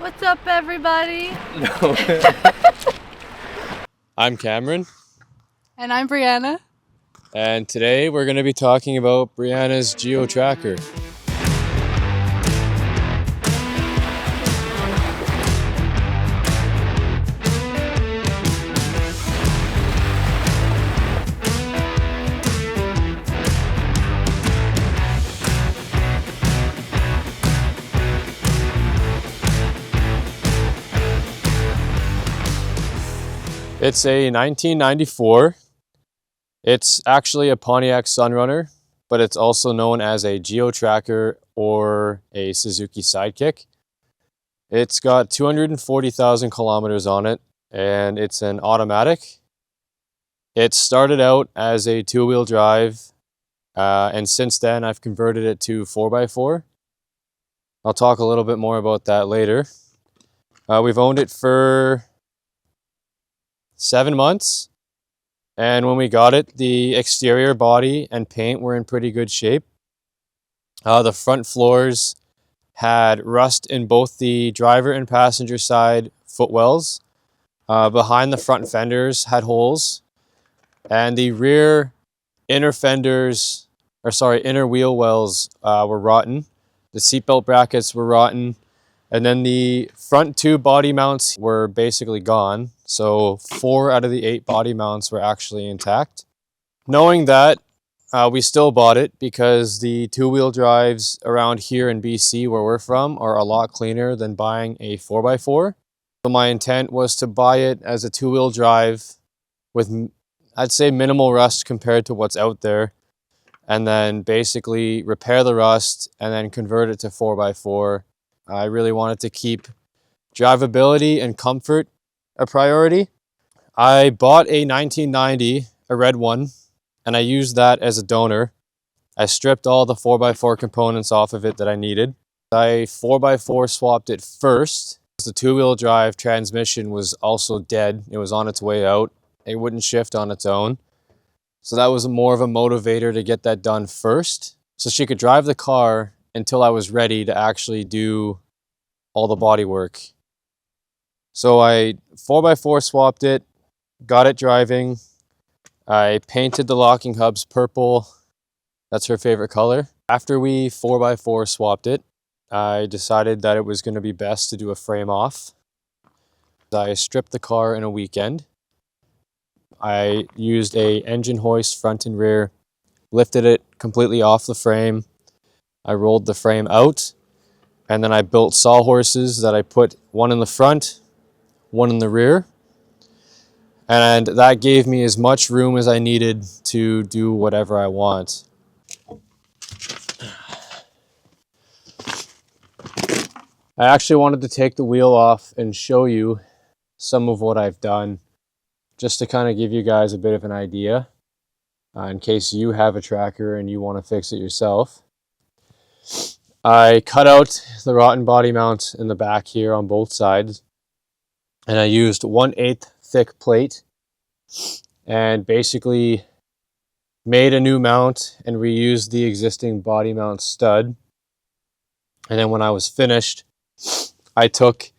What's up, everybody? No. I'm Cameron, And I'm Breanna. and today we're going to be talking about Breanna's Geo Tracker. It's a 1994. It's actually a Pontiac Sunrunner, but it's also known as a Geo Tracker or a Suzuki Sidekick. It's got 240,000 kilometers on it, and it's an automatic. It started out as a two-wheel drive, and since then I've converted it to 4x4. I'll talk a little bit more about that later. We've owned it for 7 months. And when we got it, the exterior body and paint were in pretty good shape. The front floors had rust in both the driver and passenger side footwells. Behind the front fenders had holes. And the rear inner fenders, inner wheel wells were rotten. The seatbelt brackets were rotten. And then the front two body mounts were basically gone. So 4 out of the 8 body mounts were actually intact. Knowing that, we still bought it because the two-wheel drives around here in BC where we're from are a lot cleaner than buying a 4x4. So my intent was to buy it as a two-wheel drive with, I'd say, minimal rust compared to what's out there. And then basically repair the rust and then convert it to 4x4. I really wanted to keep drivability and comfort a priority. I bought a 1990, a red one, and I used that as a donor. I stripped all the 4x4 components off of it that I needed. I 4x4 swapped it first. The two-wheel drive transmission was also dead. It was on its way out. It wouldn't shift on its own. So that was more of a motivator to get that done first, so she could drive the car until I was ready to actually do all the body work. So I 4x4 swapped it, got it driving. I painted the locking hubs purple. That's her favorite color. After we 4x4 swapped it, I decided that it was going to be best to do a frame off. I stripped the car in a weekend. I used a engine hoist front and rear, lifted it completely off the frame. I rolled the frame out, and then I built sawhorses that I put one in the front, one in the rear. And that gave me as much room as I needed to do whatever I want. I actually wanted to take the wheel off and show you some of what I've done, just to kind of give you guys a bit of an idea, in case you have a tracker and you want to fix it yourself. I cut out the rotten body mount in the back here on both sides, and I used 1/8 thick plate and basically made a new mount and reused the existing body mount stud. And then when I was finished, I took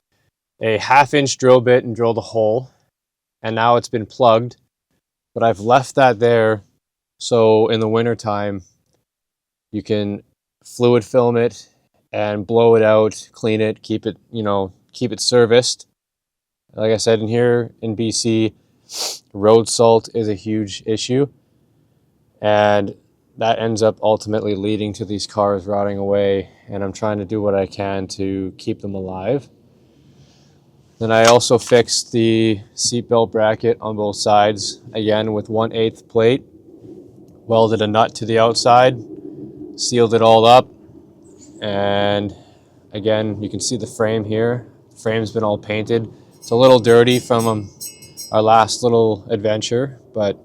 a 1/2-inch drill bit and drilled a hole, and now it's been plugged, but I've left that there so in the winter time you can fluid film it and blow it out, clean it, keep it serviced. Like I said, in here in BC, road salt is a huge issue, and that ends up ultimately leading to these cars rotting away, and I'm trying to do what I can to keep them alive. Then I also fixed the seatbelt bracket on both sides, again with 1/8 plate, welded a nut to the outside, sealed it all up, and again, you can see the frame here. The frame's been all painted. It's a little dirty from our last little adventure, but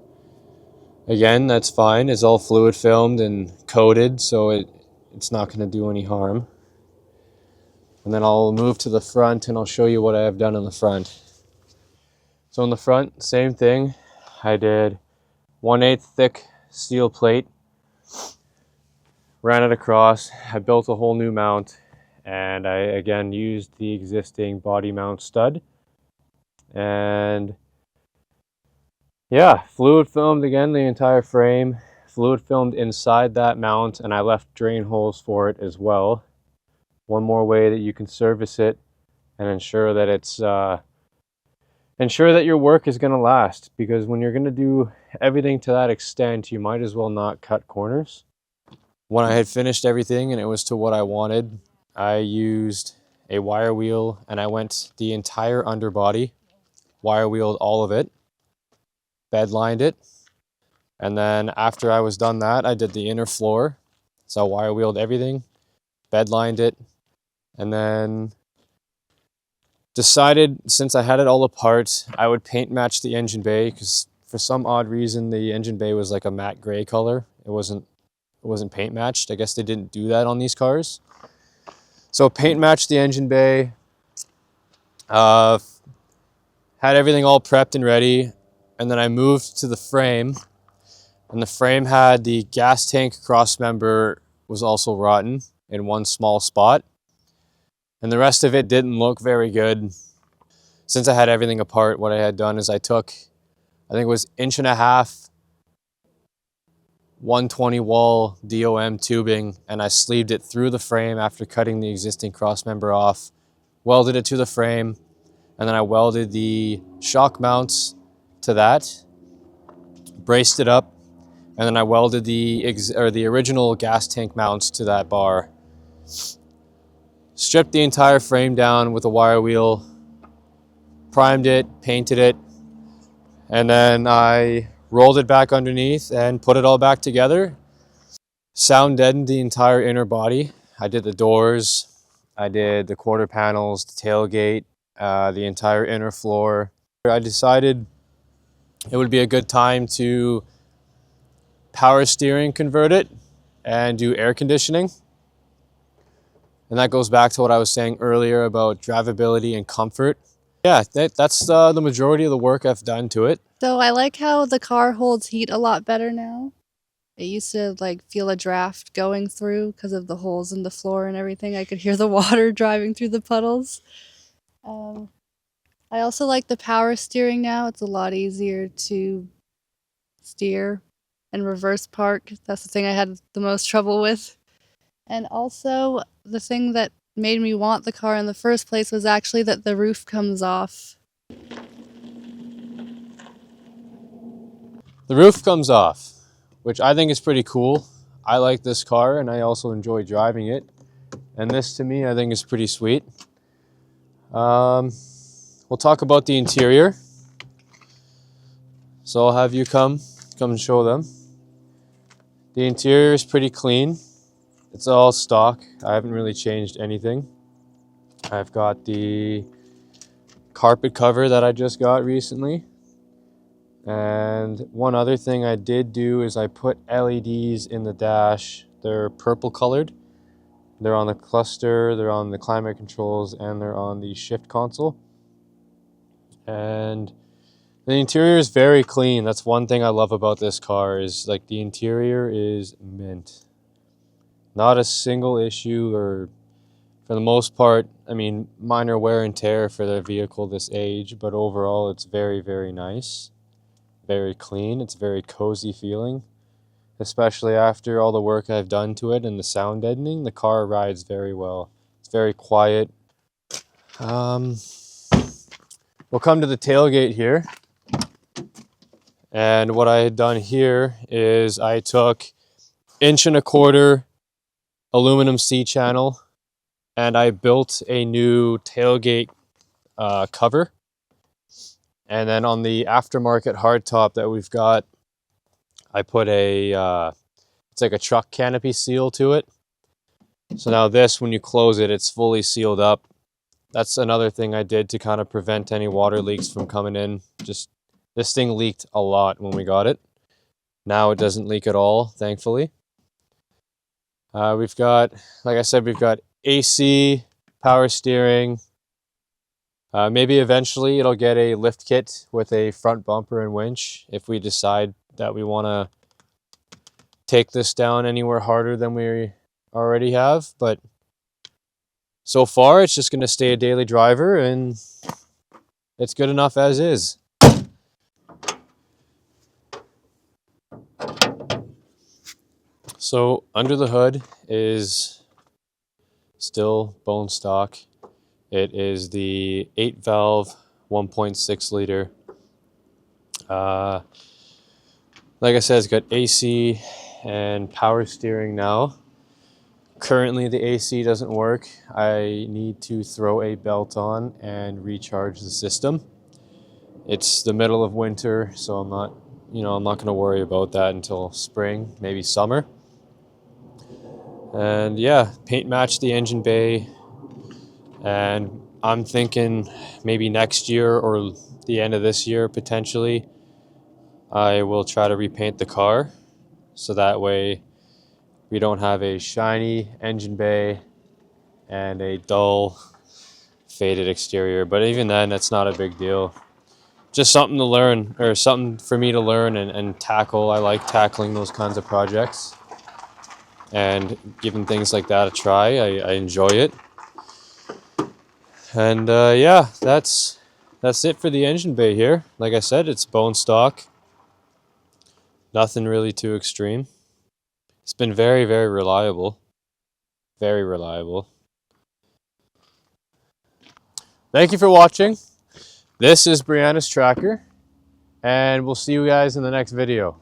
again, that's fine. It's all fluid filmed and coated, so it's not going to do any harm. And then I'll move to the front and I'll show you what I have done in the front. So in the front, same thing. I did 1/8 thick steel plate, ran it across. I built a whole new mount, And I again used the existing body mount stud. And yeah, fluid filmed again the entire frame. Fluid filmed inside that mount, and I left drain holes for it as well. One more way that you can service it and ensure that ensure that your work is going to last, because when you're going to do everything to that extent, you might as well not cut corners. When I had finished everything and it was to what I wanted, I used a wire wheel and I went the entire underbody, wire wheeled all of it, bed lined it, and then after I was done that, I did the inner floor. So I wire wheeled everything, bed lined it, and then decided, since I had it all apart, I would paint match the engine bay, because for some odd reason the engine bay was like a matte gray color. It wasn't paint matched. I guess they didn't do that on these cars. So paint matched the engine bay. Had everything all prepped and ready, and then I moved to the frame, and the frame had the gas tank cross member was also rotten in one small spot, and the rest of it didn't look very good. Since I had everything apart, what I had done is I took, I think it was 1.5 inch 120 wall DOM tubing, and I sleeved it through the frame after cutting the existing cross member off, welded it to the frame, and then I welded the shock mounts to that, braced it up, and then I welded the original gas tank mounts to that bar. Stripped the entire frame down with a wire wheel, primed it, painted it, and then I rolled it back underneath and put it all back together. Sound deadened the entire inner body. I did the doors, I did the quarter panels, the tailgate, the entire inner floor. I decided it would be a good time to power steering convert it and do air conditioning. And that goes back to what I was saying earlier about drivability and comfort. Yeah, that's the majority of the work I've done to it. So I like how the car holds heat a lot better now. It used to like feel a draft going through because of the holes in the floor and everything. I could hear the water driving through the puddles. Um, I also like the power steering now. It's a lot easier to steer and reverse park. That's the thing I had the most trouble with. And also, the thing that made me want the car in the first place was actually that the roof comes off. The roof comes off, which I think is pretty cool. I like this car and I also enjoy driving it. And this to me, I think is pretty sweet. We'll talk about the interior. So I'll have you come and show them. The interior is pretty clean. It's all stock. I haven't really changed anything. I've got the carpet cover that I just got recently. And one other thing I did do is I put LEDs in the dash. They're purple colored. They're on the cluster, they're on the climate controls, and they're on the shift console. And the interior is very clean. That's one thing I love about this car, is like the interior is mint. Not a single issue, or for the most part, I mean, minor wear and tear for the vehicle this age, but overall it's very, very nice. Very clean. It's very cozy feeling, especially after all the work I've done to it and the sound deadening. The car rides very well. It's very quiet. We'll come to the tailgate here. And what I had done here is I took 1.25 inch aluminum C-channel and I built a new tailgate cover. And then on the aftermarket hardtop that we've got, I put it's like a truck canopy seal to it. So now this, when you close it, it's fully sealed up. That's another thing I did to kind of prevent any water leaks from coming in. Just, this thing leaked a lot when we got it. Now it doesn't leak at all, thankfully. We've got, like I said, we've got AC, power steering. Maybe eventually it'll get a lift kit with a front bumper and winch if we decide that we want to take this down anywhere harder than we already have. But so far it's just going to stay a daily driver, and it's good enough as is. So under the hood is still bone stock. It is the 8-valve 1.6 liter. Like I said, it's got AC and power steering now. Currently the AC doesn't work. I need to throw a belt on and recharge the system. It's the middle of winter, so I'm not going to worry about that until spring, maybe summer. And yeah, paint match the engine bay, and I'm thinking maybe next year or the end of this year potentially I will try to repaint the car, so that way we don't have a shiny engine bay and a dull faded exterior. But even then, that's not a big deal. Just something to learn, or something for me to learn and tackle. I like tackling those kinds of projects and giving things like that a try. I enjoy it. And yeah, that's it for the engine bay here. Like I said, it's bone stock. Nothing really too extreme. It's been very, very reliable. Very reliable. Thank you for watching. This is Breanna's Tracker, and we'll see you guys in the next video.